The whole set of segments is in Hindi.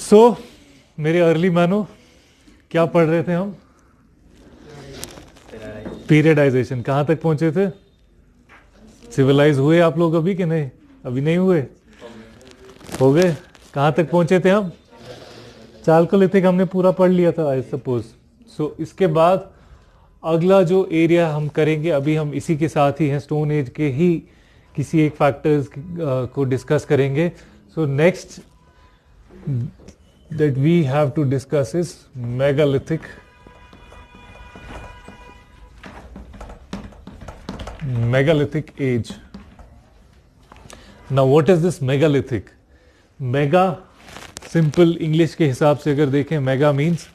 सो मेरे अर्ली मानो क्या पढ़ रहे थे हम? पीरियडाइजेशन। कहाँ तक पहुंचे थे? सिविलाइज हुए आप लोग अभी कि नहीं? अभी नहीं हुए, हो गए। कहाँ तक पहुंचे थे हम? चालकोलिथिक हमने पूरा पढ़ लिया था आई सपोज। सो इसके बाद अगला जो एरिया हम करेंगे, अभी हम इसी के साथ ही हैं, स्टोन एज के ही किसी एक फैक्टर्स को डिस्कस करेंगे। So next that we have to discuss is megalithic age. Now what is this megalithic? Mega simple English के हिसाब से अगर देखें, mega means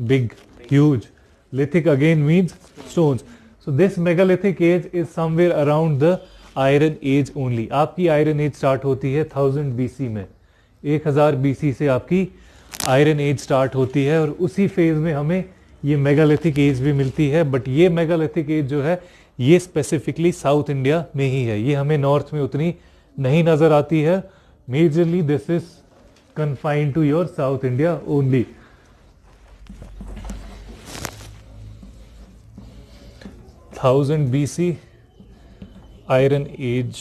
big, huge. Lithic again means stones. So this megalithic age is somewhere around the iron age only. आपकी iron age start होती है 1000 BC में, 1000 BC से आपकी आयरन एज स्टार्ट होती है और उसी फेज में हमें ये मेगालिथिक एज भी मिलती है। बट ये मेगालिथिक एज जो है ये स्पेसिफिकली साउथ इंडिया में ही है, ये हमें नॉर्थ में उतनी नहीं नजर आती है। Majorly this is confined to your south India only. Thousand BC iron age.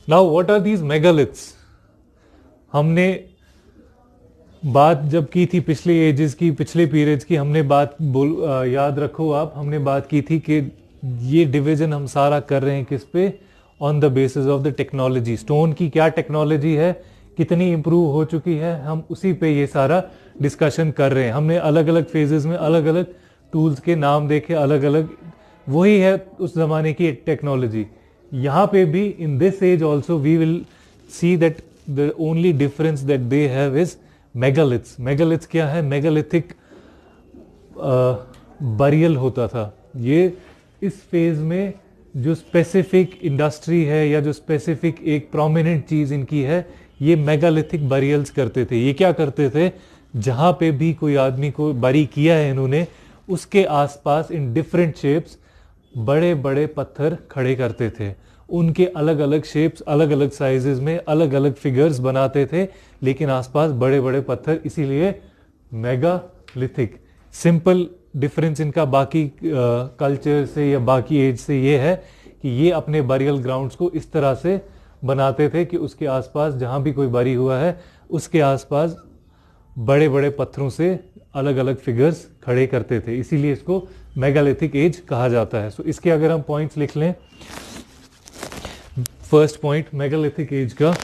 Now what are these megaliths? हमने बात जब की थी पिछले एजेस की, पिछले पीरियड्स की, हमने बात याद रखो आप, हमने बात की थी कि ये डिवीजन हम सारा कर रहे हैं किस पे? On the basis of the technology. Stone की क्या टेक्नोलॉजी है, कितनी इंप्रूव हो चुकी है, हम उसी पे ये सारा डिस्कशन कर रहे हैं। हमने अलग अलग फेजेस में अलग अलग टूल्स के नाम देखे, अलग अलग, वही है उस जमाने की टेक्नोलॉजी। यहाँ पे भी in this age also we will see that the only difference that they have is megaliths. Megaliths क्या है? मेगालिथिक बरियल होता था। ये इस फेज में जो स्पेसिफिक इंडस्ट्री है या जो स्पेसिफिक एक प्रोमिनेंट चीज इनकी है, ये मेगालिथिक बरियल्स करते थे। ये क्या करते थे? जहां पे भी कोई आदमी को बरी किया है इन्होंने, उसके आसपास इन डिफरेंट शेप्स बड़े बड़े पत्थर खड़े करते थे। उनके अलग अलग शेप्स, अलग अलग साइजेस में अलग अलग फिगर्स बनाते थे, लेकिन आसपास बड़े बड़े पत्थर, इसीलिए मेगालिथिक। सिंपल डिफरेंस इनका बाकी कल्चर से या बाकी एज से ये है कि ये अपने बरियल ग्राउंड्स को इस तरह से बनाते थे कि उसके आसपास जहां भी कोई बरी हुआ है उसके आसपास बड़े बड़े पत्थरों से अलग अलग फिगर्स खड़े करते थे, इसीलिए इसको मेगालिथिक एज कहा जाता है। सो इसके अगर हम पॉइंट्स लिख लें, फर्स्ट पॉइंट मेगालिथिक एज का,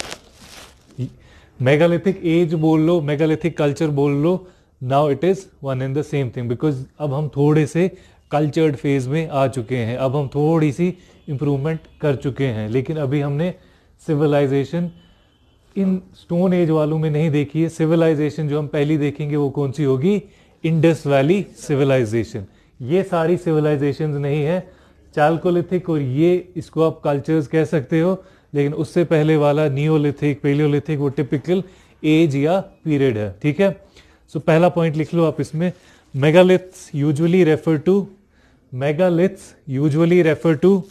मेगालिथिक एज बोल लो, मेगालिथिक कल्चर बोल लो, now it is one and the same thing, because अब हम थोड़े से कल्चर्ड फेज में आ चुके हैं, अब हम थोड़ी सी इंप्रूवमेंट कर चुके हैं। लेकिन अभी हमने सिविलाइजेशन इन स्टोन एज वालों में नहीं देखी है। सिविलाइजेशन जो हम पहली देखेंगे वो कौन सी होगी? Indus valley civilisation. ये सारी सिविलाइजेशन नहीं है, चालकोलिथिक और ये, इसको आप कल्चर्स कह सकते हो, लेकिन उससे पहले वाला नियोलिथिक, पेलियोलिथिक, वो टिपिकल एज या पीरियड है। ठीक है, सो पहला पॉइंट लिख लो आप इसमें, megaliths usually refer to, megaliths usually refer to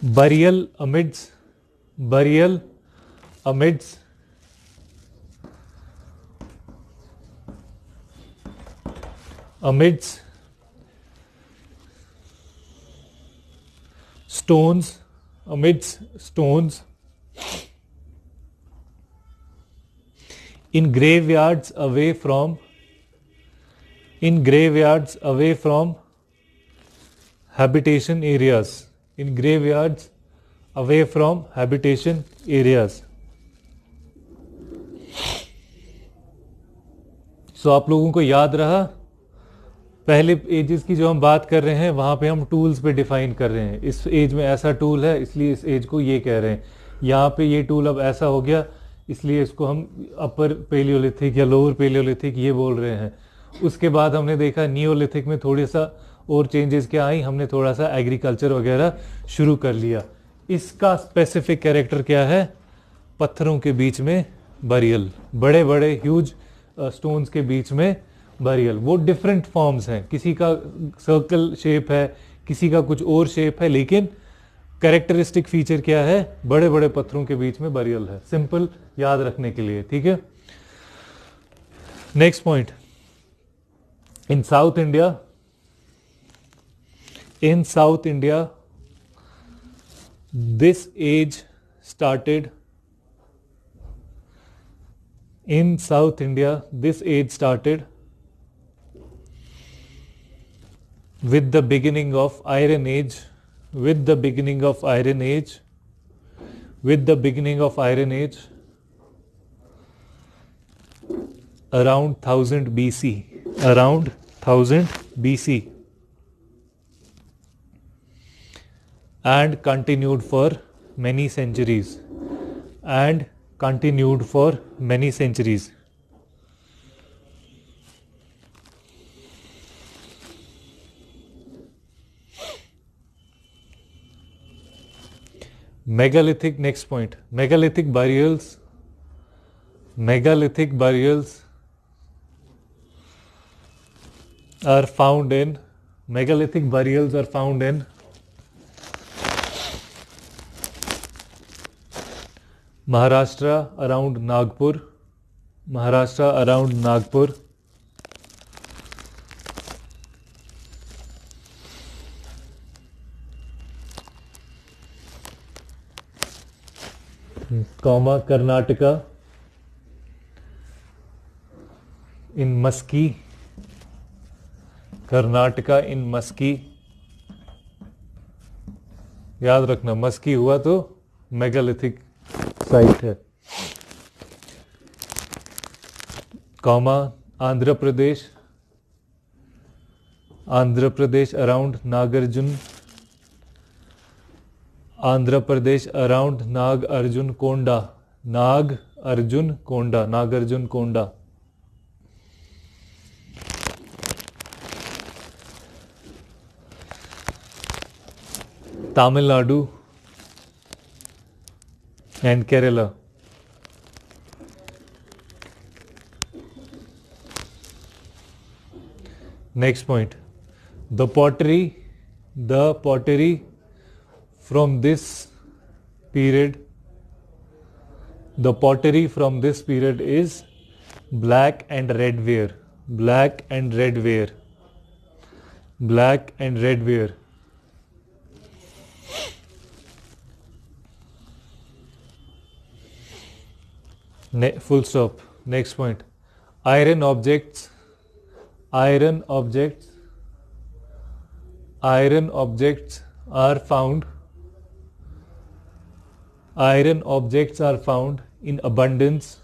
burial amidst, burial amidst stones, amidst stones, in graveyards away from habitation areas, in graveyards away from habitation areas. सो आप लोगों को याद रहा, पहले एजेस की जो हम बात कर रहे हैं वहां पे हम टूल्स पे डिफाइन कर रहे हैं। इस एज में ऐसा टूल है इसलिए इस एज को ये कह रहे हैं, यहाँ पे ये टूल अब ऐसा हो गया इसलिए इसको हम अपर पेलियोलिथिक या लोअर पेलियोलिथिक ये बोल रहे हैं। उसके बाद हमने देखा नियोलिथिक में थोड़ा सा और चेंजेस क्या आई, हमने थोड़ा सा एग्रीकल्चर वगैरह शुरू कर लिया। इसका स्पेसिफिक कैरेक्टर क्या है? पत्थरों के बीच में बरियल, बड़े बड़े ह्यूज स्टोन्स के बीच में बरियल। वो डिफरेंट फॉर्म्स हैं, किसी का सर्कल शेप है, किसी का कुछ और शेप है, लेकिन कैरेक्टरिस्टिक फीचर क्या है? बड़े बड़े पत्थरों के बीच में बरियल है, सिंपल याद रखने के लिए, ठीक है। Next point, in south India, this age started in South India, this age started with the beginning of Iron Age, with the beginning of Iron Age, with the beginning of Iron Age, around 1000 BC, around 1000 BC, and continued for many centuries, and continued for many centuries. Megalithic, next point, megalithic burials are found in Maharashtra around Nagpur, Karnataka in Maski, याद रखना मस्की हुआ तो मेगालिथिक साइट है। Comma Andhra Pradesh around Nagarjun, Nagarjun Konda. Tamil Nadu and Kerala। Next point, the pottery from this period is black and red ware, full stop। Next point, iron objects are found in abundance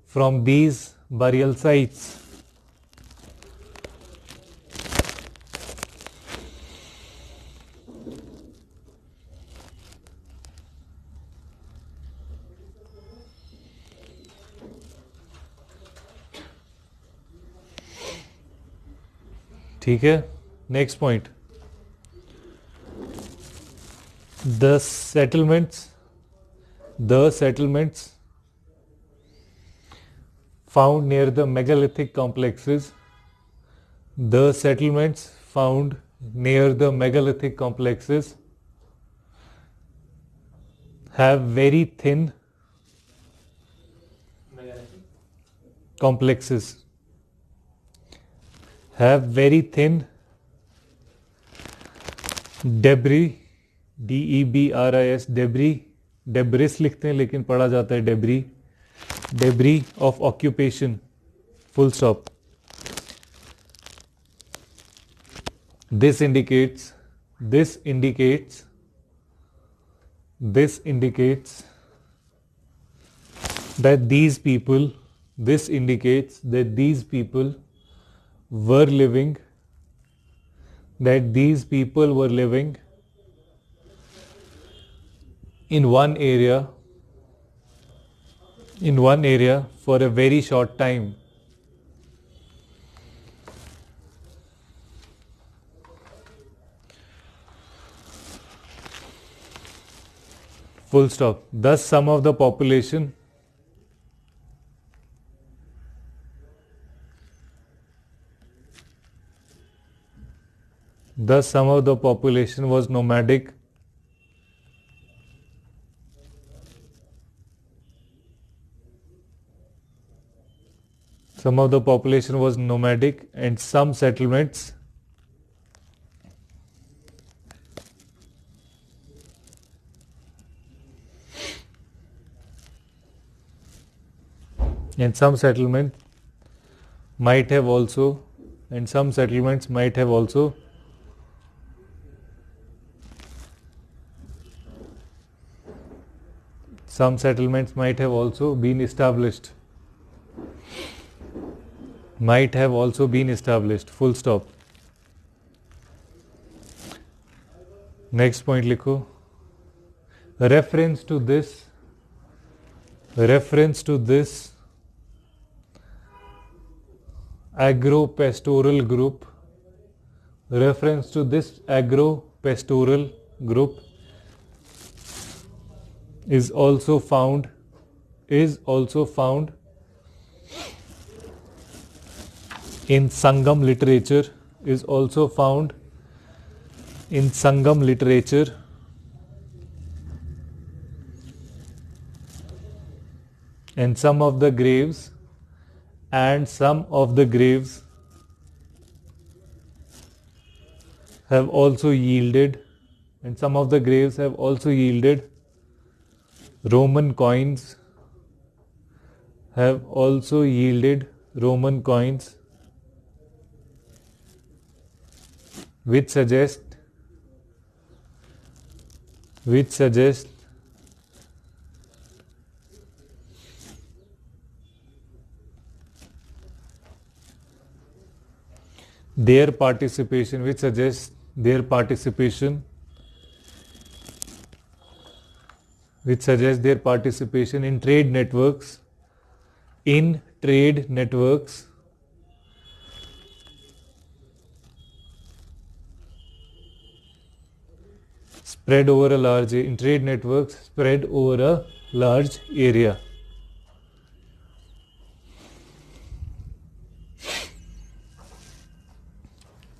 from these burial sites। ठीक है। Next point, the settlements found near the megalithic complexes have very thin debris, DEBRIS, debris लिखते हैं लेकिन पढ़ा जाता है debris of occupation, full stop। This indicates that these people were living in one area for a very short time। Full stop। Thus some of the population Thus, some of the population was nomadic. Some of the population was nomadic, and some settlements might have also and some settlements might have also been established. Might have also been established. Full stop. Next point लिखो. Reference to this agro-pastoral group. Reference to this agro-pastoral group is also found in Sangam literature. Is also found in Sangam literature. And some of the graves have also yielded Roman coins, which suggest their participation in trade networks spread over a large area.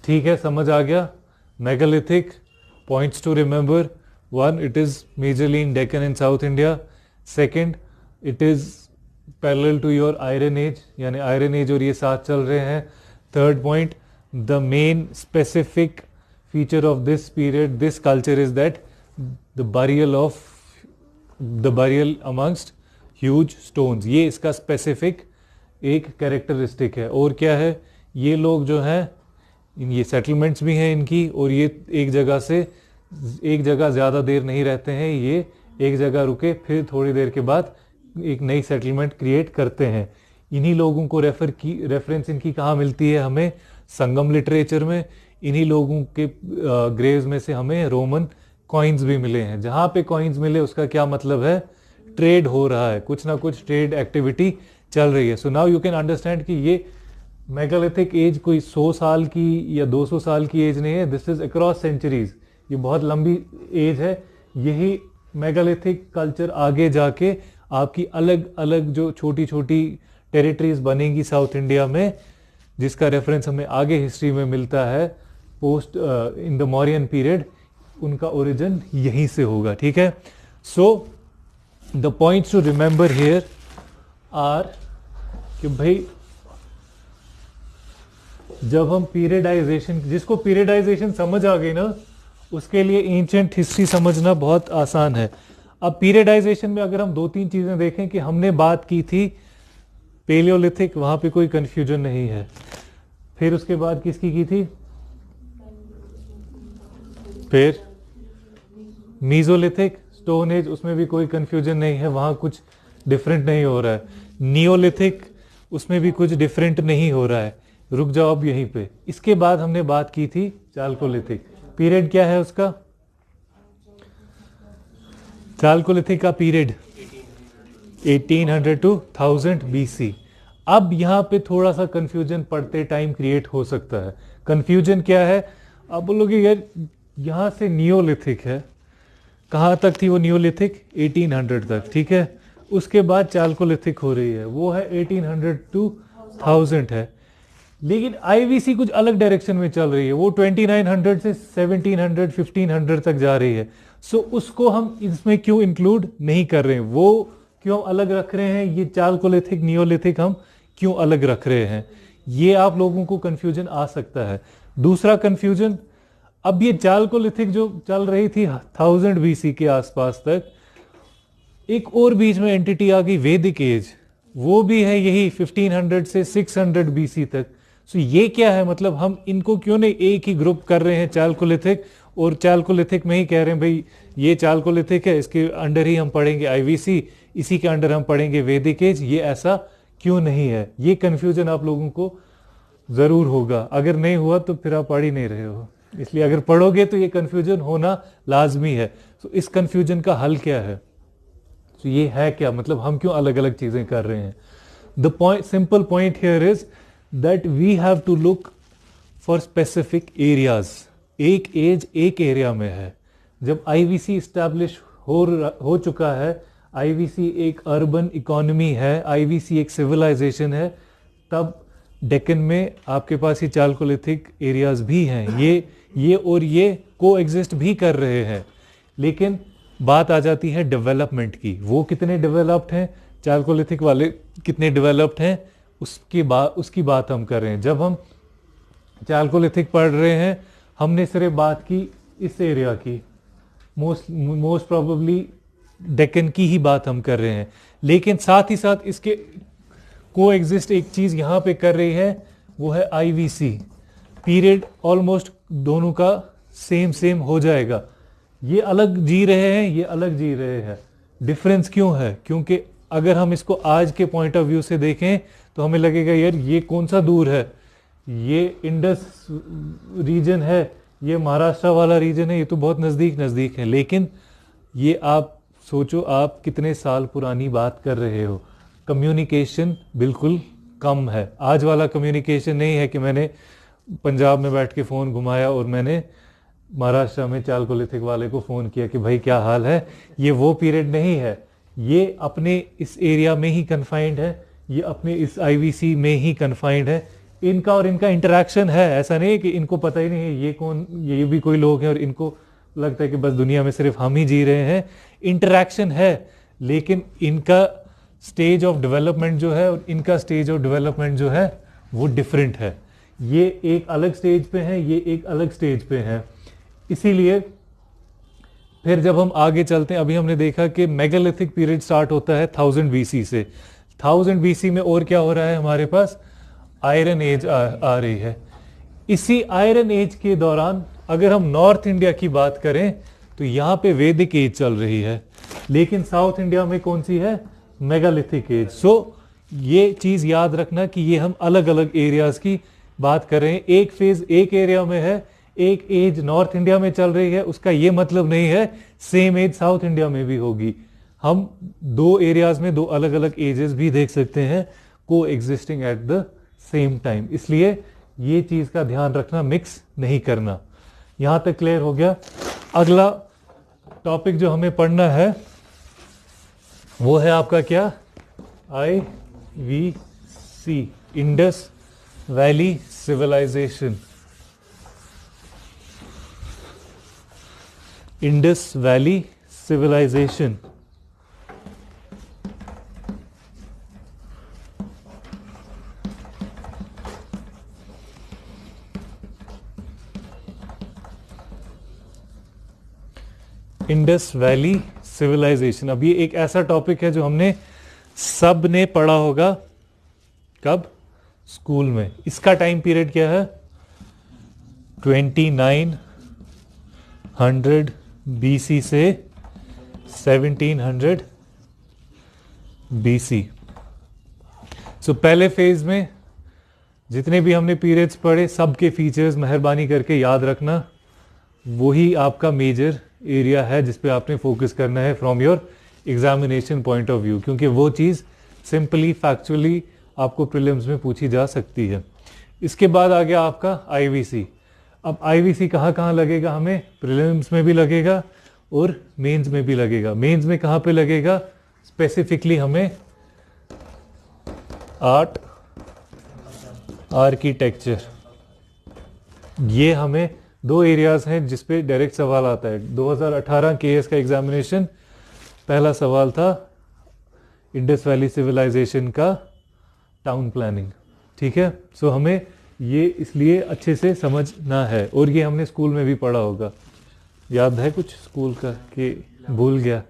ठीक है, समझ आ गया. Megalithic points to remember: 1, it is majorly in Deccan and South India. 2, it is parallel to your Iron Age, यानी Iron Age और ये साथ चल रहे हैं. 3rd point, the main specific feature of this period, this culture, is that the burial amongst huge stones. ये इसका specific एक characteristic है. और क्या है, ये लोग जो हैं, ये सेटलमेंट्स भी हैं इनकी, और ये एक जगह ज़्यादा देर नहीं रहते हैं. ये एक जगह रुके, फिर थोड़ी देर के बाद एक नई सेटलमेंट क्रिएट करते हैं. इन्हीं लोगों को रेफरेंस इनकी कहाँ मिलती है हमें? संगम लिटरेचर में. इन्हीं लोगों के ग्रेव्स में से हमें रोमन कॉइन्स भी मिले हैं. जहाँ पे कॉइन्स मिले उसका क्या मतलब है? ट्रेड हो रहा है, कुछ ना कुछ ट्रेड एक्टिविटी चल रही है. So now you can understand कि ये मेगालिथिक एज कोई 100 साल की या 200 साल की एज नहीं है. This is across centuries. ये बहुत लंबी एज है. यही मेगालिथिक कल्चर आगे जाके आपकी अलग अलग जो छोटी छोटी टेरिटरीज बनेंगी साउथ इंडिया में, जिसका रेफरेंस हमें आगे हिस्ट्री में मिलता है post in the Mauryan period, उनका ओरिजिन यहीं से होगा. ठीक है. So the points to remember here are कि भाई जब हम पीरियडाइजेशन, जिसको पीरियडाइजेशन समझ आ गई ना, उसके लिए एंशिएंट हिस्ट्री समझना बहुत आसान है. अब पीरियडाइजेशन में अगर हम 2-3 चीजें देखें कि हमने बात की थी पेलियोलिथिक, वहां पे कोई कंफ्यूजन नहीं है. फिर उसके बाद किसकी की थी? फिर मीजोलिथिक, स्टोन एज, उसमें भी कोई कंफ्यूजन नहीं है, वहां कुछ डिफरेंट नहीं हो रहा है. नियोलिथिक, उसमें भी कुछ डिफरेंट नहीं हो रहा है. रुक जाओ अब यहीं पे. इसके बाद हमने बात की थी चालकोलिथिक. पीरियड क्या है उसका? चालकोलिथिक का पीरियड 1800 to 1000 BC. अब यहाँ पे थोड़ा सा कंफ्यूजन पढ़ते टाइम क्रिएट हो सकता है. कंफ्यूजन क्या है? अब बोलोगे यार यहाँ से नियोलिथिक है, कहाँ तक थी वो नियोलिथिक? 1800 तक. ठीक है. उसके बाद चालकोलिथिक हो रही है, वो है 1800 to 1000 है. लेकिन आईवीसी कुछ अलग डायरेक्शन में चल रही है, वो 2900 से 1700 1500 तक जा रही है। सो उसको हम इसमें क्यों इंक्लूड नहीं कर रहे हैं, वो क्यों अलग रख रहे हैं, ये चालकोलिथिक नियोलिथिक हम क्यों अलग रख रहे हैं, ये आप लोगों को कंफ्यूजन आ सकता है। दूसरा कंफ्यूजन, अब ये चालकोलिथिक जो चल रही थी 1000 बीसी के आसपास तक, एक और बीच में एंटिटी आ गई वैदिक एज, वो भी है यही 1500 से 600 बीसी तक। सो ये क्या है, मतलब हम इनको क्यों नहीं एक ही ग्रुप कर रहे हैं चालकोलिथिक, और चालकोलिथिक में ही कह रहे हैं भाई ये चालकोलिथिक है, इसके अंडर ही हम पढ़ेंगे आईवीसी, इसी के अंडर हम पढ़ेंगे वैदिक एज, ये ऐसा क्यों नहीं है। ये कंफ्यूजन आप लोगों को जरूर होगा, अगर नहीं हुआ तो फिर आप पढ़ ही नहीं रहे हो, इसलिए अगर पढ़ोगे तो ये कंफ्यूजन होना लाजमी है। तो इस कंफ्यूजन का हल क्या है, तो ये है क्या, मतलब हम क्यों अलग अलग चीजें कर रहे हैं। The point, simple point here is that we have to look for specific areas. एक एज एक एरिया में है, जब आईवीसी इस्टेब्लिश हो चुका है, आईवीसी एक अर्बन इकोनॉमी है, आईवीसी एक सिविलाइजेशन है, तब डेक्कन में आपके पास ही चालकोलिथिक एरियाज भी हैं, ये और ये को एग्जिस्ट भी कर रहे हैं। लेकिन बात आ जाती है डेवलपमेंट की, वो कितने डेवलप्ड हैं, चालकोलिथिक वाले कितने डेवलप्ड हैं, उसकी बात हम कर रहे हैं। जब हम चालकोलिथिक पढ़ रहे हैं, हमने सिर्फ बात की इस एरिया की, मोस्ट प्रोबेबली डेक्कन की ही बात हम कर रहे हैं, लेकिन साथ ही साथ इसके को एग्जिस्ट एक चीज यहां पे कर रही है, वो है आईवीसी पीरियड। ऑलमोस्ट दोनों का सेम हो जाएगा, ये अलग जी रहे हैं, ये अलग जी रहे हैं। डिफरेंस क्यों है, क्योंकि अगर हम इसको आज के पॉइंट ऑफ व्यू से देखें तो हमें लगेगा यार ये कौन सा दूर है, ये इंडस रीजन है, ये महाराष्ट्र वाला रीजन है, ये तो बहुत नजदीक है। लेकिन ये आप सोचो, आप कितने साल पुरानी बात कर रहे हो, कम्युनिकेशन बिल्कुल कम है। आज वाला कम्युनिकेशन नहीं है कि मैंने पंजाब में बैठ के फ़ोन घुमाया और मैंने महाराष्ट्र में चालकोलिथिक वाले को फ़ोन किया कि भाई क्या हाल है, ये वो पीरियड नहीं है। ये अपने इस एरिया में ही कन्फाइंड है, ये अपने इस आईवीसी में ही कन्फाइंड है। इनका और इनका इंटरेक्शन है, ऐसा नहीं है कि इनको पता ही नहीं है ये कौन, ये भी कोई लोग हैं और इनको लगता है कि बस दुनिया में सिर्फ हम ही जी रहे हैं। इंटरेक्शन है, लेकिन इनका स्टेज ऑफ डेवलपमेंट जो है और इनका स्टेज ऑफ डेवलपमेंट जो है वो डिफरेंट है। ये एक अलग स्टेज पे हैं, ये एक अलग स्टेज पे हैं। इसीलिए फिर जब हम आगे चलते हैं, अभी हमने देखा कि मेगालिथिक पीरियड स्टार्ट होता है 1000 बीसी से। 1000 बीसी में और क्या हो रहा है, हमारे पास आयरन एज आ रही है। इसी आयरन एज के दौरान अगर हम नॉर्थ इंडिया की बात करें तो यहाँ पे वैदिक एज चल रही है, लेकिन साउथ इंडिया में कौन सी है, मेगालिथिक एज। सो ये चीज याद रखना कि ये हम अलग अलग एरियाज की बात कर रहे हैं। एक फेज एक एरिया में है, एक एज नॉर्थ इंडिया में चल रही है, उसका ये मतलब नहीं है सेम एज साउथ इंडिया में भी होगी। हम दो एरियाज में दो अलग अलग एजेस भी देख सकते हैं को existing at the same time, इसलिए ये चीज का ध्यान रखना, मिक्स नहीं करना। यहां तक क्लियर हो गया। अगला टॉपिक जो हमें पढ़ना है वो है आपका क्या, IVC, Indus valley civilisation. Indus valley civilisation Indus valley civilisation. अब ये एक ऐसा टॉपिक है जो हमने सब ने पढ़ा होगा, कब, स्कूल में। इसका टाइम पीरियड क्या है, 2900 बीसी से 1700 बीसी। सो पहले फेज में जितने भी हमने पीरियड्स पढ़े, सबके फीचर्स मेहरबानी करके याद रखना। वही आपका मेजर एरिया है जिस पे आपने फोकस करना है from your examination point of view, क्योंकि वो चीज़ सिंपली फैक्चुअली आपको प्रीलिम्स में पूछी जा सकती है। इसके बाद आ गया आपका आईवीसी। अब आईवीसी कहाँ कहाँ लगेगा, हमें प्रीलिम्स में भी लगेगा और मेंस में भी लगेगा। मेंस में कहाँ पे लगेगा, स्पेसिफिकली हमें 8 आर्किटेक्चर, ये हमें दो एरियाज हैं जिस पे डायरेक्ट सवाल आता है। 2018 केएस का एग्जामिनेशन, पहला सवाल था इंडस वैली सिविलाइजेशन का टाउन प्लानिंग। ठीक है, सो हमें ये इसलिए अच्छे से समझना है, और ये हमने स्कूल में भी पढ़ा होगा। याद है कुछ स्कूल का कि भूल गया?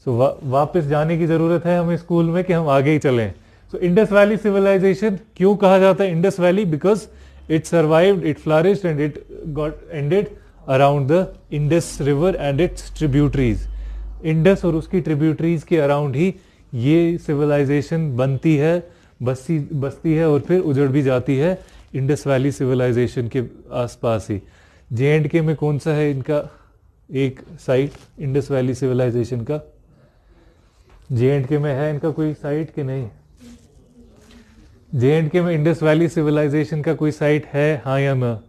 सो वापस जाने की ज़रूरत है हमें स्कूल में कि हम आगे ही चलें। सो इंडस वैली सिविलाइजेशन क्यों कहा जाता है Indus valley? Because it survived, it flourished and it got ended around the Indus river and its tributaries. Indus और उसकी ट्रिब्यूटरीज के अराउंड ही ये सिविलाइजेशन बनती है, बसती है और फिर उजड़ भी जाती है इंडस वैली सिविलाइजेशन के आसपास ही। जे&के में कौन सा है इनका एक साइट इंडस वैली सिविलाइजेशन का? जे&के में है इनका कोई साइट कि नहीं? जे&के में इंडस वैली सिविलाइजेशन का कोई साइट है, हाँ या ना?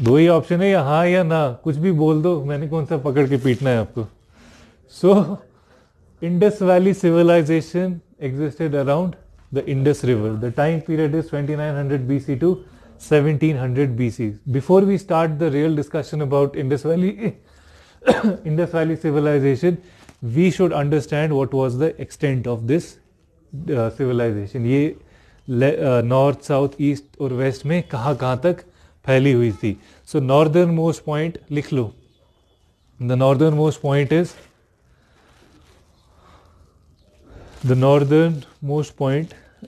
दो ही ऑप्शन है, या हाँ या ना, कुछ भी बोल दो, मैंने कौन सा पकड़ के पीटना है आपको। So Indus valley civilization existed around the Indus River. The time period is 2900 BC to 1700 BC. Before we start the real discussion about Indus Valley Indus Valley civilization, we should understand what was the extent of this civilization. ये नॉर्थ, साउथ, ईस्ट और वेस्ट में कहाँ तक फैली हुई थी। सो नॉर्दर्न मोस्ट पॉइंट लिख लो। The northern most point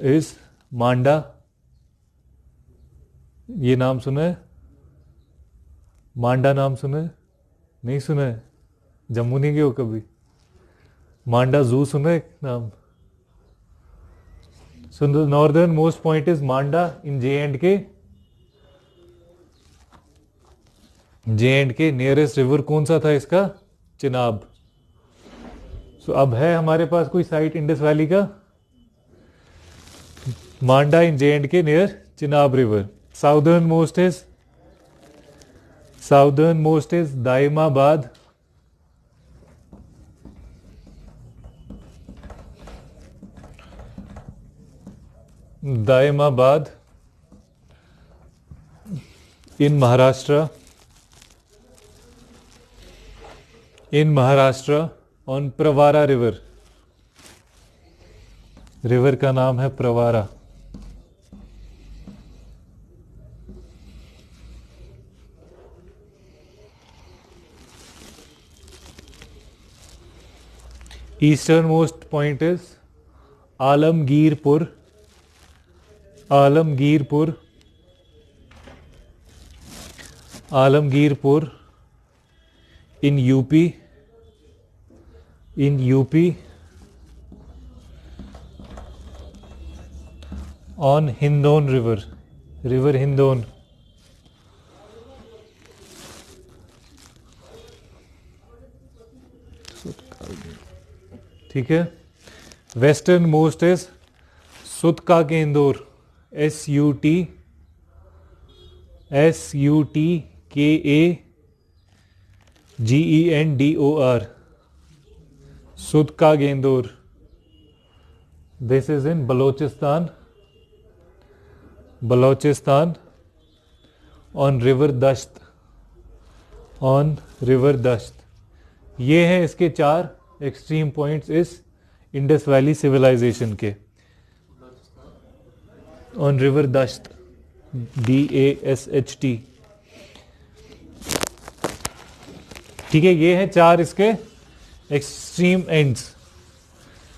is Manda. ये नाम सुना है? मांडा नाम सुना है? नहीं सुना है? जम्मू नहीं गए हो कभी? मांडा जू सुना है नाम? So the northernmost point is Manda in J&K. J&K nearest river कौन सा था इसका? चिनाब। सो अब है हमारे पास कोई साइट इंडस वैली का? Manda in J&K near Chenab river. Southern most is Daimabad. Daimabad in Maharashtra on Pravara river. River का नाम है Pravara. Eastern most point is Alamgirpur in UP on Hindon river Hindon। ठीक है। Western most is Sutkagendor, SUTKAGENDOR, Sutkagendor. This is in Balochistan on river Dasht. ये हैं इसके 4 एक्सट्रीम पॉइंट्स इस इंडस वैली सिविलाइजेशन के। On river Dasht, DASHT। ठीक है, ये हैं 4 इसके एक्सट्रीम एंड्स।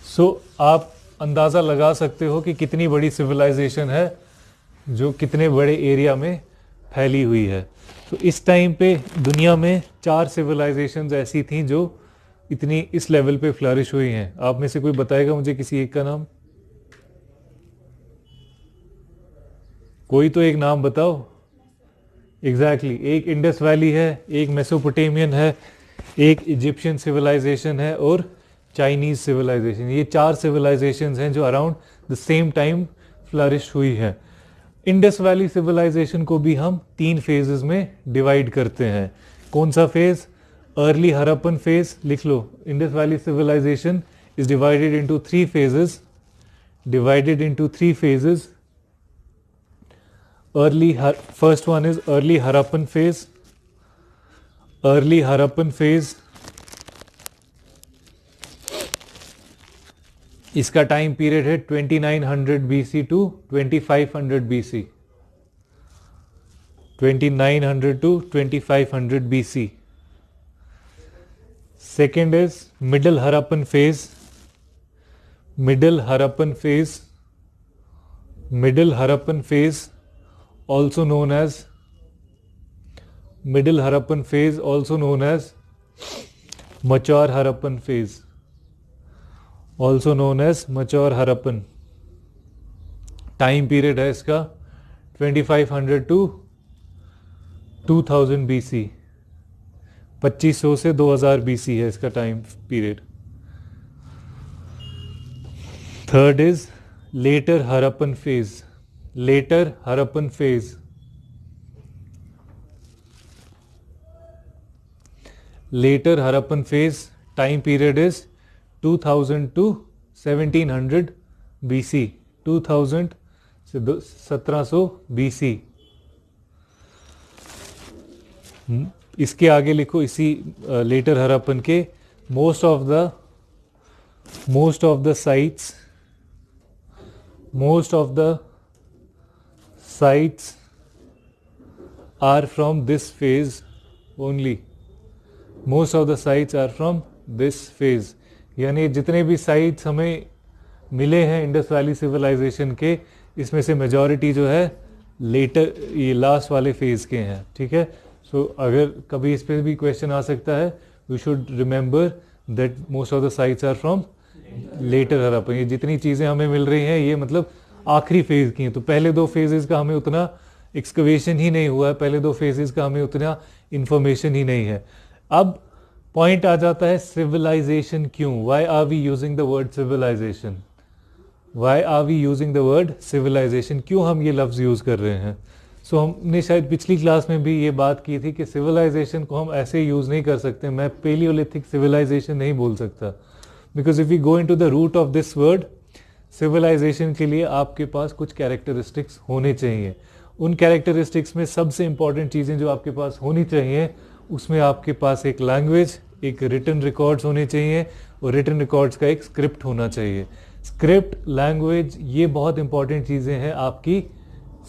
सो आप अंदाज़ा लगा सकते हो कि कितनी बड़ी सिविलाइजेशन है जो कितने बड़े एरिया में फैली हुई है। तो इस टाइम पे दुनिया में 4 सिविलाइजेशंस ऐसी थी जो इतनी इस लेवल पे फ्लरिश हुई हैं। आप में से कोई बताएगा मुझे किसी एक का नाम? कोई तो एक नाम बताओ। एग्जैक्टली, एक इंडस वैली है, एक मेसोपोटेमियन है, एक इजिप्शियन सिविलाइजेशन है और चाइनीज सिविलाइजेशन। ये 4 सिविलाइजेशंस हैं जो around the same time flourish हुई है। इंडस वैली सिविलाइजेशन को भी हम 3 फेजेस में डिवाइड करते हैं। कौन सा फेज? Early Harappan phase. लिख लो, Indus valley civilization is divided into 3 phases. divided into three phases. First one is early Harappan phase. Early Harappan phase, इसका टाइम पीरियड है 2900 BC to 2500 BC. 2900 to 2500 BC. Second is Middle Harappan phase. Middle Harappan phase. Middle Harappan phase, also known as Middle Harappan phase, also known as Mature Harappan phase. Also known as Mature Harappan. Time period है इसका 2500 to 2000 BC. 2500 से 2000 BC है इसका time period. Third is later Harappan phase. Later Harappan phase. Later Harappan phase, time period is 2000 to 1700 BC. 2000 से 1700 BC. इसके आगे लिखो इसी लेटर हरप्पन के most of the sites are from this phase only. Most of the sites are from this phase. यानी जितने भी साइट्स हमें मिले हैं इंडस वैली सिविलाइजेशन के, इसमें से मेजॉरिटी जो है लेटर ये लास्ट वाले फेज के हैं. ठीक है. सो अगर कभी इस पर भी क्वेश्चन आ सकता है, we should remember that most of the sites are from later Harappan. ये जितनी चीज़ें हमें मिल रही हैं ये मतलब आखिरी फेज की हैं. तो पहले दो फेजेस का हमें उतना एक्सकवेशन ही नहीं हुआ है, पहले दो फेजेस का हमें उतना इंफॉर्मेशन ही नहीं है. अब पॉइंट आ जाता है सिविलाइजेशन क्यों. Why are we using the word civilisation. Why are we using the word civilisation. क्यों हम ये लफ्ज़ यूज़ कर रहे हैं. सो हमने शायद पिछली क्लास में भी ये बात की थी कि सिविलाइजेशन को हम ऐसे यूज़ नहीं कर सकते. मैं पेलियोलिथिक सिविलाइजेशन नहीं बोल सकता, because if you go into the root of this word, civilization के लिए आपके पास कुछ कैरेक्टरिस्टिक्स होने चाहिए. उन कैरेक्टरिस्टिक्स में सबसे इंपॉर्टेंट चीज़ें जो आपके पास होनी चाहिए, उसमें आपके पास एक लैंग्वेज, एक रिटन रिकॉर्ड्स होने चाहिए और रिटन रिकॉर्ड्स का एक स्क्रिप्ट होना चाहिए. स्क्रिप्ट, लैंग्वेज, ये बहुत इंपॉर्टेंट चीज़ें हैं आपकी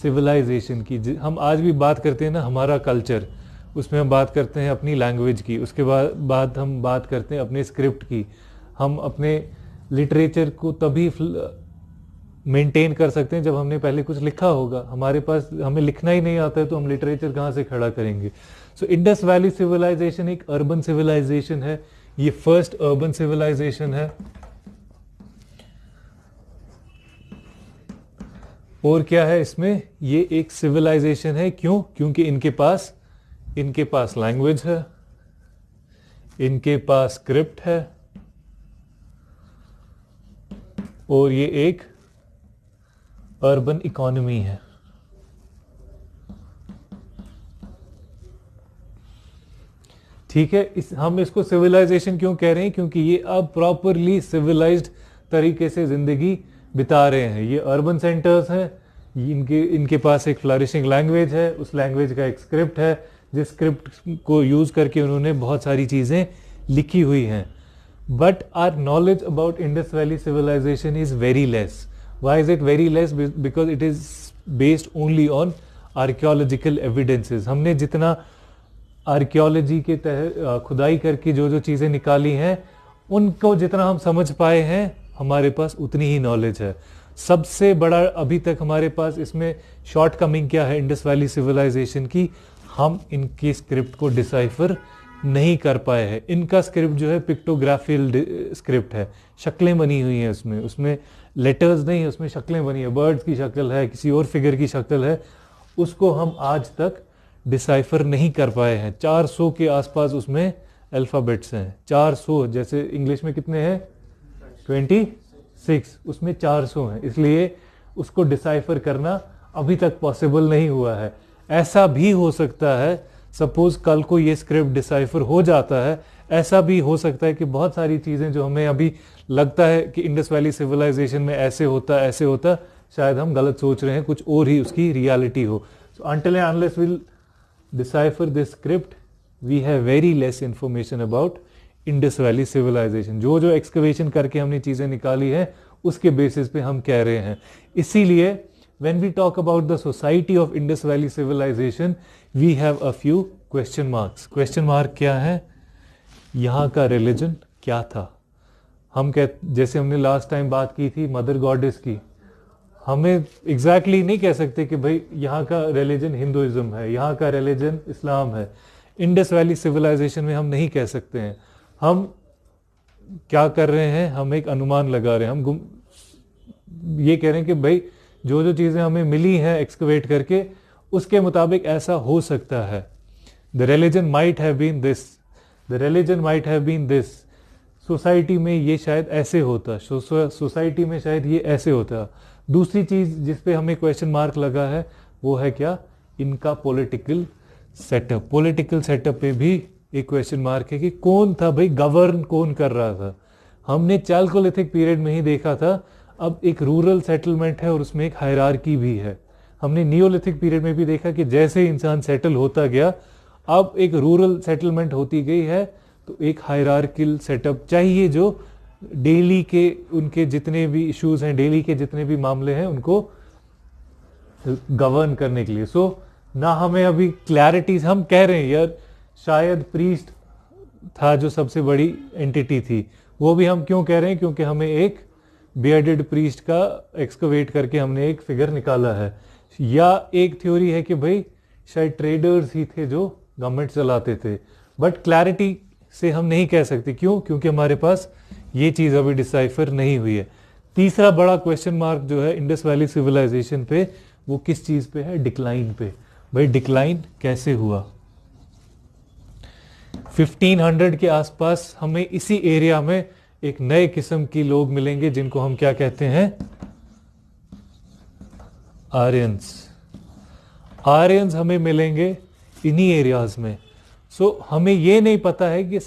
सिविलाइजेशन की. हम आज भी बात करते हैं ना हमारा कल्चर, उसमें हम बात करते हैं अपनी लैंग्वेज की, उसके बाद हम बात करते हैं अपने स्क्रिप्ट की. हम अपने लिटरेचर को तभी मेंटेन कर सकते हैं जब हमने पहले कुछ लिखा होगा. हमारे पास हमें लिखना ही नहीं आता है तो हम लिटरेचर कहाँ से खड़ा करेंगे. सो इंडस वैली सिविलाइजेशन एक अर्बन सिविलाइजेशन है. ये फर्स्ट अर्बन सिविलाइजेशन है. और क्या है इसमें, ये एक सिविलाइजेशन है. क्यों? क्योंकि इनके पास लैंग्वेज है, इनके पास स्क्रिप्ट है, और ये एक अर्बन इकोनॉमी है. ठीक है. हम इसको सिविलाइजेशन क्यों कह रहे हैं? क्योंकि ये अब प्रॉपरली सिविलाइज्ड तरीके से जिंदगी बिता रहे हैं. ये अर्बन सेंटर्स हैं, इनके पास एक फ्लरिशिंग लैंग्वेज है, उस लैंग्वेज का एक स्क्रिप्ट है, जिस स्क्रिप्ट को यूज करके उन्होंने बहुत सारी चीजें लिखी हुई हैं. But our knowledge about Indus valley civilization is very less. Why is it very less? Because it is based only on archaeological evidences. हमने जितना आर्कियोलॉजी के तहत खुदाई करके जो चीज़ें निकाली हैं, उनको जितना हम समझ पाए हैं, हमारे पास उतनी ही नॉलेज है. सबसे बड़ा अभी तक हमारे पास इसमें शॉर्ट कमिंग क्या है इंडस वैली सिविलाइजेशन की, हम इनकी स्क्रिप्ट को डिसाइफर नहीं कर पाए हैं. इनका स्क्रिप्ट जो है पिक्टोग्राफियल स्क्रिप्ट है, शक्लें बनी हुई हैं उसमें लेटर्स नहीं है, उसमें शक्लें बनी है. बर्ड्स की शक्ल है, किसी और फिगर की शक्ल है, उसको हम आज तक डिसाइफर नहीं कर पाए हैं. 400 के आसपास उसमें अल्फ़ाबेट्स हैं. 400, जैसे इंग्लिश में कितने हैं 26, उसमें 400 हैं. इसलिए उसको डिसाइफर करना अभी तक पॉसिबल नहीं हुआ है. ऐसा भी हो सकता है, सपोज कल को ये स्क्रिप्ट डिसाइफर हो जाता है, ऐसा भी हो सकता है कि बहुत सारी चीज़ें जो हमें अभी लगता है कि इंडस वैली सिविलाइजेशन में ऐसे होता, शायद हम गलत सोच रहे हैं, कुछ और ही उसकी रियलिटी हो. सो until and unless we'll decipher this script, we have very less information about Indus valley civilization. जो एक्सकवेशन करके हमने चीज़ें निकाली हैं उसके बेसिस पे हम कह रहे हैं. इसीलिए when we talk about the society of Indus Valley civilization, we have a few question marks. Question mark क्या है? यहाँ का रिलीजन क्या था? हम जैसे हमने लास्ट टाइम बात की थी मदर गॉडेस की, हमें एग्जैक्टली नहीं कह सकते कि भाई यहाँ का रिलीजन हिंदुइज्म है, यहाँ का रिलीजन इस्लाम है. इंडस वैली सिविलाइजेशन में हम नहीं कह सकते हैं. हम क्या कर रहे हैं? हम एक अनुमान लगा रहे हैं. हम ये कह रहे हैं कि भाई जो चीज़ें हमें मिली हैं एक्सकवेट करके उसके मुताबिक ऐसा हो सकता है. The religion might have been this, the religion might have been this. Society में ये शायद ऐसे होता, सोसाइटी में शायद ये ऐसे होता. दूसरी चीज़ जिस पे हमें क्वेश्चन मार्क लगा है वो है क्या? इनका पॉलिटिकल सेटअप. पॉलिटिकल सेटअप पे भी एक क्वेश्चन मार्क है कि कौन था भाई, गवर्न कौन कर रहा था. हमने चालकोलिथिक पीरियड में ही देखा था. अब एक रूरल सेटलमेंट है और उसमें एक हायरार्की भी है. हमने नियोलिथिक पीरियड में भी देखा कि जैसे इंसान सेटल होता गया अब एक रूरल सेटलमेंट होती गई है, तो एक हायरार्किल सेटअप चाहिए जो डेली के उनके जितने भी इश्यूज हैं, डेली के जितने भी मामले हैं उनको गवर्न करने के लिए. सो ना हमें अभी क्लैरिटी, हम कह रहे हैं यार शायद प्रीस्ट था जो सबसे बड़ी एंटिटी थी. वो भी हम क्यों कह रहे हैं? क्योंकि हमें एक बियर्डेड प्रीस्ट का एक्सकवेट करके हमने एक फिगर निकाला है. या एक थ्योरी है कि भाई शायद ट्रेडर्स ही थे जो गवर्नमेंट चलाते थे. बट क्लैरिटी से हम नहीं कह सकते. क्यों? क्योंकि हमारे पास ये चीज़ अभी डिसाइफर नहीं हुई है. तीसरा बड़ा क्वेश्चन मार्क जो है इंडस वैली सिविलाइजेशन पे, वो किस चीज़ पे है? डिक्लाइन पे. भाई डिक्लाइन कैसे हुआ? 1500 के आसपास हमें इसी एरिया में एक नए किस्म की लोग मिलेंगे जिनको हम क्या कहते हैं? आर्यंस. आर्यंस हमें मिलेंगे इन्हीं एरियाज में. सो हमें ये नहीं पता है कि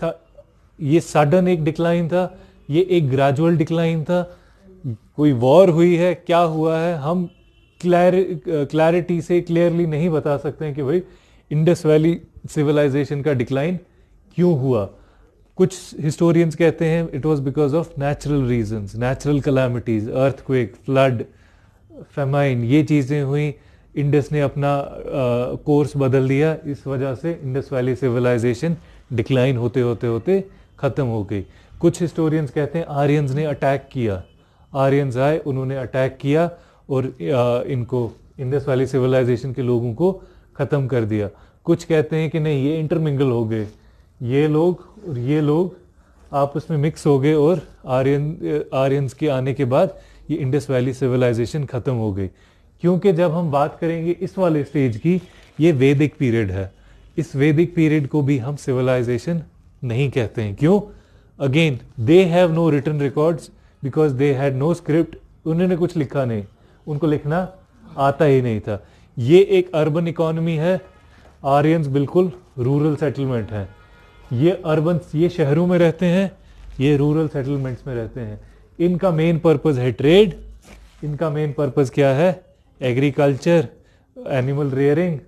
ये सडन एक डिक्लाइन था, ये एक ग्रेजुअल डिक्लाइन था, कोई वॉर हुई है, क्या हुआ है? हम क्लैरिटी से क्लियरली नहीं बता सकते हैं कि भाई इंडस वैली सिविलाइजेशन का डिक्लाइन क्यों हुआ. कुछ हिस्टोरियंस कहते हैं it was because of natural reasons, natural calamities, earthquake, flood, famine, ये चीज़ें हुई. इंडस ने अपना कोर्स बदल दिया, इस वजह से इंडस वैली सिविलाइजेशन डिक्लाइन होते होते होते ख़त्म हो गई. कुछ हिस्टोरियंस कहते हैं आर्यंस ने अटैक किया, आर्यंस आए, उन्होंने अटैक किया और इनको इंडस वैली सिविलाइजेशन के लोगों को ख़त्म कर दिया. कुछ कहते हैं कि नहीं, ये इंटरमिंगल हो गए, ये लोग और ये लोग आपस में मिक्स हो गए और आर्यंस के आने के बाद ये इंडस वैली सिविलाइजेशन ख़त्म हो गई. क्योंकि जब हम बात करेंगे इस वाले स्टेज की, ये वैदिक पीरियड है. इस वैदिक पीरियड को भी हम सिविलाइजेशन नहीं कहते हैं. क्यों? Again they have no written records because they had no script. उन्होंने कुछ लिखा नहीं, उनको लिखना आता ही नहीं था. ये एक अर्बन इकोनॉमी है, आर्यंस बिल्कुल रूरल सेटलमेंट है. ये अर्बन, ये शहरों में रहते हैं, ये रूरल सेटलमेंट्स में रहते हैं. इनका मेन पर्पस है ट्रेड. इनका मेन पर्पस क्या है? एग्रीकल्चर, एनिमल रेयरिंग,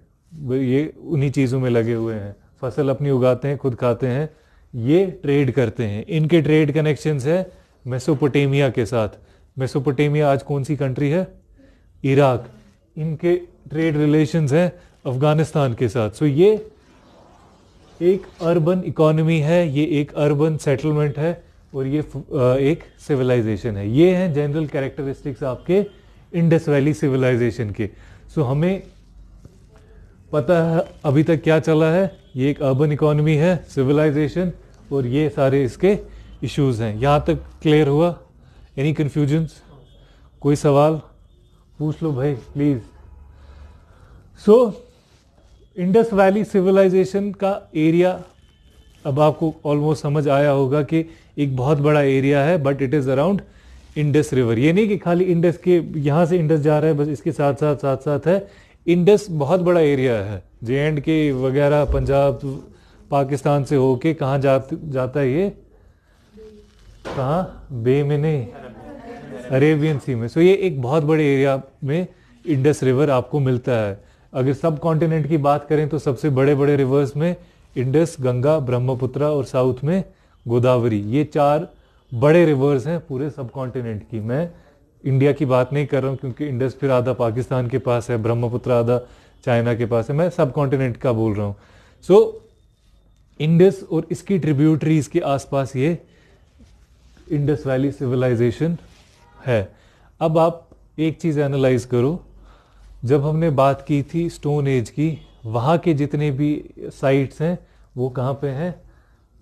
ये उन्हीं चीज़ों में लगे हुए हैं. फसल अपनी उगाते हैं, खुद खाते हैं, ये ट्रेड करते हैं. इनके ट्रेड कनेक्शंस है मेसोपोटामिया के साथ. मेसोपोटामिया आज कौन सी कंट्री है? इराक. इनके ट्रेड रिलेशंस हैं अफगानिस्तान के साथ. सो ये एक अर्बन इकोनॉमी है, ये एक अर्बन सेटलमेंट है और ये एक सिविलाइजेशन है. ये हैं जनरल कैरेक्टरिस्टिक्स आपके इंडस वैली सिविलाइजेशन के. सो हमें पता है अभी तक क्या चला है. ये एक अर्बन इकोनॉमी है, सिविलाइजेशन, और ये सारे इसके इश्यूज हैं. यहाँ तक क्लियर हुआ? Any confusions? कोई सवाल पूछ लो भाई please. So Indus valley civilization का एरिया अब आपको ऑलमोस्ट समझ आया होगा कि एक बहुत बड़ा एरिया है, but it is around Indus river. ये नहीं कि खाली इंडस के यहाँ से इंडस जा रहा है, बस इसके साथ साथ है. इंडस बहुत बड़ा एरिया है, JNK वगैरह, पंजाब पाकिस्तान से होके कहाँ जाता है ये, कहाँ, बे में नहीं, अरेबियन सी में। सो ये एक बहुत बड़े एरिया में इंडस रिवर आपको मिलता है। अगर सब कॉन्टिनेंट की बात करें तो सबसे बड़े बड़े रिवर्स में इंडस, गंगा, ब्रह्मपुत्र और साउथ में गोदावरी, ये 4 बड़े रिवर्स हैं पूरे सब कॉन्टिनेंट की। मैं इंडिया की बात नहीं कर रहा हूँ क्योंकि इंडस फिर आधा पाकिस्तान के पास है, ब्रह्मपुत्र आधा चाइना के पास है, मैं सब कॉन्टिनेंट का बोल रहा हूँ। सो इंडस और इसकी ट्रिब्यूटरीज के आसपास ये इंडस वैली सिविलाइजेशन है। अब आप एक चीज़ एनालाइज करो, जब हमने बात की थी स्टोन एज की, वहाँ के जितने भी साइट्स हैं वो कहाँ पे हैं,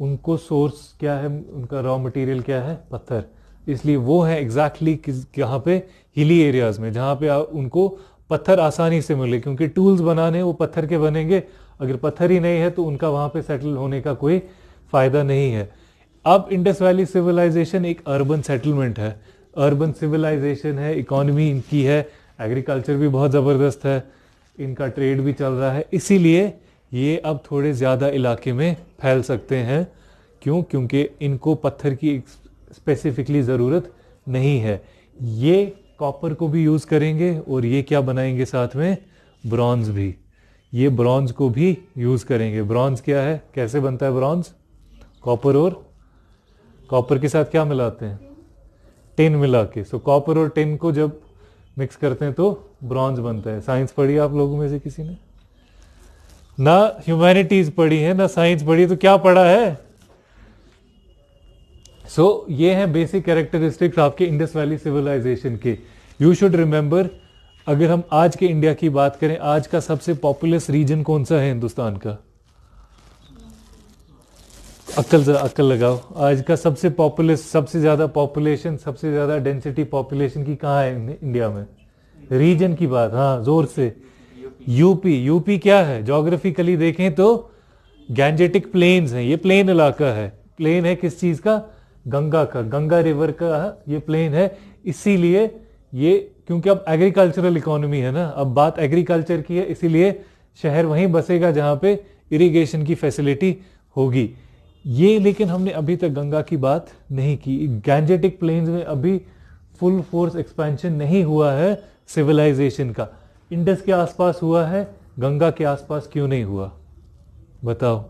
उनको सोर्स क्या है, उनका रॉ मटेरियल क्या है, पत्थर। इसलिए वो है एग्जैक्टली कहाँ पे, हिली एरियाज में, जहाँ पे उनको पत्थर आसानी से मिले, क्योंकि टूल्स बनाने वो पत्थर के बनेंगे। अगर पत्थर ही नहीं है तो उनका वहाँ पे सेटल होने का कोई फायदा नहीं है। अब इंडस वैली सिविलाइजेशन एक अर्बन सेटलमेंट है, अर्बन सिविलाइजेशन है, इकोनॉमी इनकी है, एग्रीकल्चर भी बहुत ज़बरदस्त है, इनका ट्रेड भी चल रहा है, इसीलिए ये अब थोड़े ज़्यादा इलाके में फैल सकते हैं। क्यों? क्योंकि इनको पत्थर की स्पेसिफिकली ज़रूरत नहीं है। ये कॉपर को भी यूज़ करेंगे और ये क्या बनाएंगे साथ में, ब्रॉन्ज भी, ये ब्रॉन्ज को भी यूज़ करेंगे। ब्रॉन्ज क्या है, कैसे बनता है ब्रॉन्ज, कॉपर और कॉपर के साथ क्या मिलाते हैं, टिन मिला के। सो कॉपर और टिन को जब मिक्स करते हैं तो ब्रॉन्ज बनता है। साइंस पढ़ी आप लोगों में से किसी ने? ना ह्यूमैनिटीज पढ़ी है ना साइंस पढ़ी, तो क्या पढ़ा है? सो ये है बेसिक कैरेक्टरिस्टिक्स आपके इंडस वैली सिविलाइजेशन के। यू शुड रिमेंबर, अगर हम आज के इंडिया की बात करें, आज का सबसे पॉपुलस रीजन कौन सा है हिंदुस्तान का? अक्ल लगाओ, आज का सबसे पॉपुलस, सबसे ज्यादा पॉपुलेशन, सबसे ज्यादा डेंसिटी पॉपुलेशन की कहाँ है इंडिया में? रीजन की बात, हाँ जोर से। यूपी। यूपी क्या है, ज्योग्राफिकली देखें तो गैंजेटिक प्लेन्स हैं, ये प्लेन इलाका है। प्लेन है किस चीज का, गंगा का, गंगा रिवर का ये प्लेन है। इसीलिए ये, क्योंकि अब एग्रीकल्चरल इकोनॉमी है ना, अब बात एग्रीकल्चर की है, इसीलिए शहर वहीं बसेगा जहां पे इरिगेशन की फैसिलिटी होगी। ये लेकिन हमने अभी तक गंगा की बात नहीं की। गैंजेटिक प्लेन्स में अभी फुल फोर्स एक्सपेंशन नहीं हुआ है सिविलाइजेशन का। इंडस के आसपास हुआ है, गंगा के आसपास क्यों नहीं हुआ, बताओ?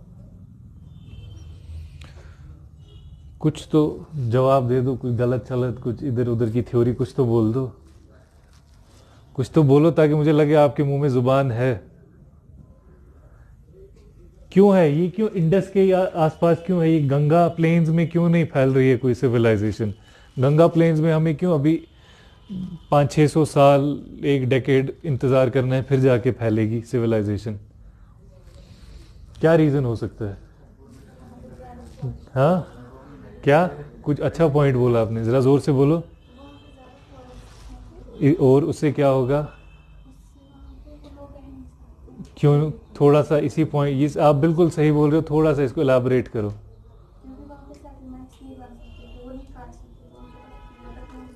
कुछ तो जवाब दे दो, कुछ गलत चलत, कुछ इधर उधर की थ्योरी कुछ तो बोल दो, कुछ तो बोलो ताकि मुझे लगे आपके मुंह में जुबान है। क्यों है ये, क्यों इंडस के आसपास क्यों है ये, गंगा प्लेन्स में क्यों नहीं फैल रही है कोई सिविलाइजेशन? गंगा प्लेन्स में हमें क्यों अभी 500-600 साल, एक डेकेड इंतजार करना है, फिर जाके फैलेगी सिविलाइजेशन? क्या रीजन हो सकता है? हाँ क्या, कुछ अच्छा पॉइंट बोला आपने, जरा जोर से बोलो। और उससे क्या होगा, क्यों? थोड़ा सा इसी पॉइंट, ये आप बिल्कुल सही बोल रहे हो, थोड़ा सा इसको एलाबोरेट करो।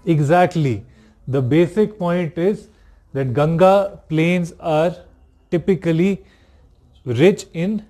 Exactly, the basic point is that Ganga plains are typically rich in,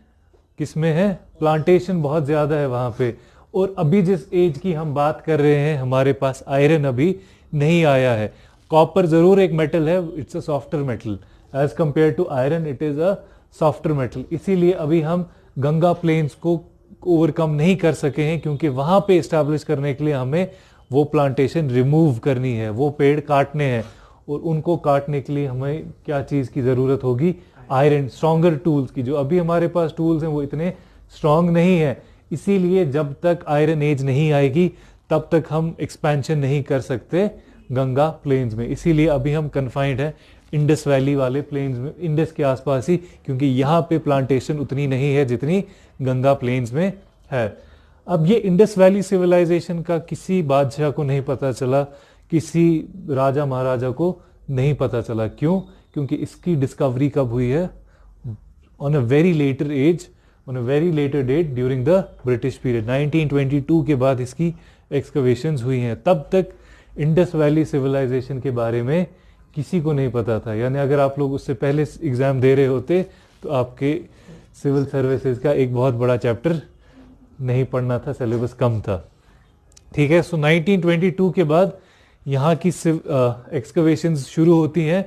किसमें है, प्लांटेशन बहुत ज्यादा है वहां पे। और अभी जिस एज की हम बात कर रहे हैं, हमारे पास आयरन अभी नहीं आया है। कॉपर जरूर एक मेटल है, it's a softer metal as compared to iron, it is a softer metal. इसीलिए अभी हम गंगा प्लेन्स को ओवरकम नहीं कर सके हैं, क्योंकि वहां पे एस्टैब्लिश करने के लिए हमें वो प्लांटेशन रिमूव करनी है, वो पेड़ काटने हैं। और उनको काटने के लिए हमें क्या चीज की जरूरत होगी, आयरन, स्ट्रॉन्गर टूल्स की। जो अभी हमारे पास टूल्स हैं वो इतने स्ट्रांग नहीं है। इसीलिए जब तक आयरन एज नहीं आएगी तब तक हम एक्सपेंशन नहीं कर सकते गंगा प्लेन्स में। इसीलिए अभी हम कन्फाइंड है इंडस वैली वाले प्लेन्स में, इंडस के आसपास ही, क्योंकि यहाँ पे प्लांटेशन उतनी नहीं है जितनी गंगा प्लेन्स में है। अब ये इंडस वैली सिविलाइजेशन का किसी बादशाह को नहीं पता चला, किसी राजा महाराजा को नहीं पता चला। क्यों? क्योंकि इसकी डिस्कवरी कब हुई है, on a very later age, on a very later date during the British period. 1922 के बाद इसकी एक्सकवेशंस हुई हैं। तब तक इंडस वैली सिविलाइजेशन के बारे में किसी को नहीं पता था। यानी अगर आप लोग उससे पहले एग्जाम दे रहे होते तो आपके सिविल सर्विसेज का एक बहुत बड़ा चैप्टर नहीं पढ़ना था, सिलेबस कम था। ठीक है, सो 1922 के बाद यहाँ की एक्सकवेशंस शुरू होती हैं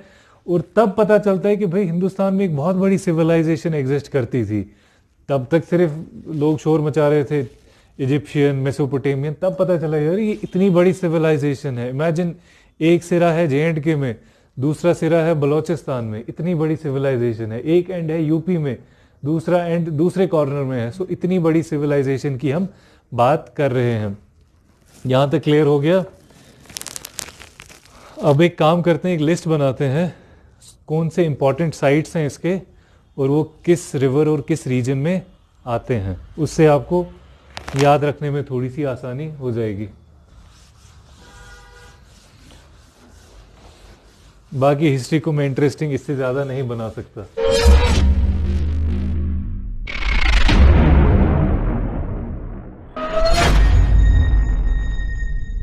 और तब पता चलता है कि भाई हिंदुस्तान में एक बहुत बड़ी सिविलाइजेशन एग्जिस्ट करती थी। तब तक सिर्फ लोग शोर मचा रहे थे, इजिप्शियन, मेसोपोटेमियन, तब पता चला यार ये इतनी बड़ी सिविलाइजेशन है। इमेजिन, एक सिरा है J&K में, दूसरा सिरा है बलोचिस्तान में, इतनी बड़ी सिविलाइजेशन है। एक एंड है यूपी में, दूसरा एंड दूसरे कॉर्नर में है। सो इतनी बड़ी सिविलाइजेशन की हम बात कर रहे हैं। यहाँ तक क्लियर हो गया। अब एक काम करते हैं, एक लिस्ट बनाते हैं कौन से इंपॉर्टेंट साइट्स हैं इसके और वो किस रिवर और किस रीजन में आते हैं। उससे आपको याद रखने में थोड़ी सी आसानी हो जाएगी। बाकी हिस्ट्री को मैं इंटरेस्टिंग इससे ज़्यादा नहीं बना सकता।